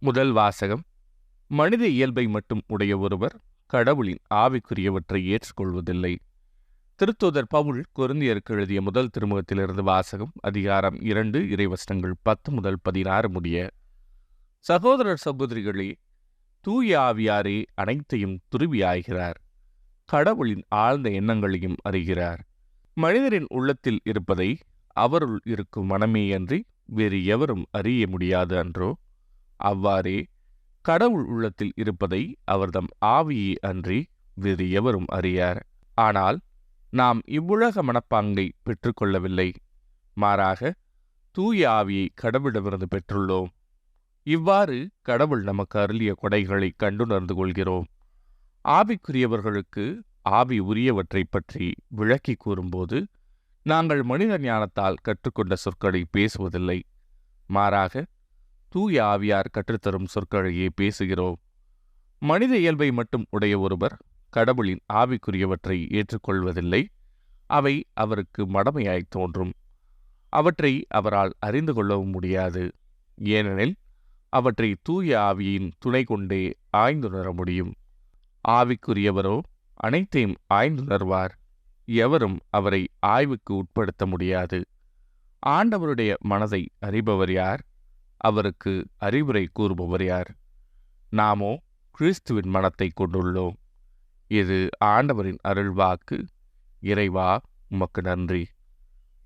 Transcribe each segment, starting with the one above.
முதல் வாசகம். மனித இயல்பை மட்டும் உடைய ஒருவர் கடவுளின் ஆவிக்குரியவற்றை ஏற்றுக்கொள்வதில்லை. திருத்தூதர் பவுல் கொரிந்தியருக்கு எழுதிய முதல் திருமுகத்திலிருந்து வாசகம். அதிகாரம் 2, இறைவசனங்கள் 10 முதல் 16 முடிய. சகோதரர் சகோதரிகளே, தூய ஆவியாரே அனைத்தையும் துருவியாகிறார், கடவுளின் ஆழ்ந்த எண்ணங்களையும் அறிகிறார். மனிதரின் உள்ளத்தில் இருப்பதை அவருள் இருக்கும் மனமேயன்றி வேறு எவரும் அறிய முடியாது அன்றோ? அவ்வாறே கடவுள் உள்ளத்தில் இருப்பதை அவர்தம் ஆவியே அன்றி வேறு எவரும் அறியார். ஆனால் நாம் இவ்வுலக மனப்பாங்கை பெற்றுக்கொள்ளவில்லை, மாறாக தூய ஆவியை கடவுளிடமிருந்து பெற்றுள்ளோம். இவ்வாறு கடவுள் நமக்கு அருளிய கொடைகளை கண்டுணர்ந்து கொள்கிறோம். ஆவிக்குரியவர்களுக்கு ஆவி உரியவற்றை பற்றி விளக்கி கூறும்போது நாங்கள் மனித ஞானத்தால் கற்றுக்கொண்ட சொற்களை பேசுவதில்லை, மாறாக தூய ஆவியார் கற்றுத்தரும் சொற்களையே பேசுகிறோம். மனித இயல்பை மட்டும் உடைய ஒருவர் கடவுளின் ஆவிக்குரியவற்றை ஏற்றுக்கொள்வதில்லை. அவை அவருக்கு மடமையாய் தோன்றும். அவற்றை அவரால் அறிந்து கொள்ளவும் முடியாது. ஏனெனில் அவற்றை தூய ஆவியின் துணை கொண்டே ஆய்ந்துணர முடியும். ஆவிக்குரியவரோ அனைத்தையும் ஆய்ந்துணர்வார். எவரும் அவரை ஆய்வுக்கு உட்படுத்த முடியாது. ஆண்டவருடைய மனதை அறிபவர் யார்? அவருக்கு அறிவுரை கூறுபவர் யார்? நாமோ கிறிஸ்துவின் மனத்தை கொண்டுள்ளோம். இது ஆண்டவரின் அருள்வாக்கு. இறைவா, உமக்கு நன்றி.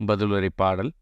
பதிலுரை பாடல்.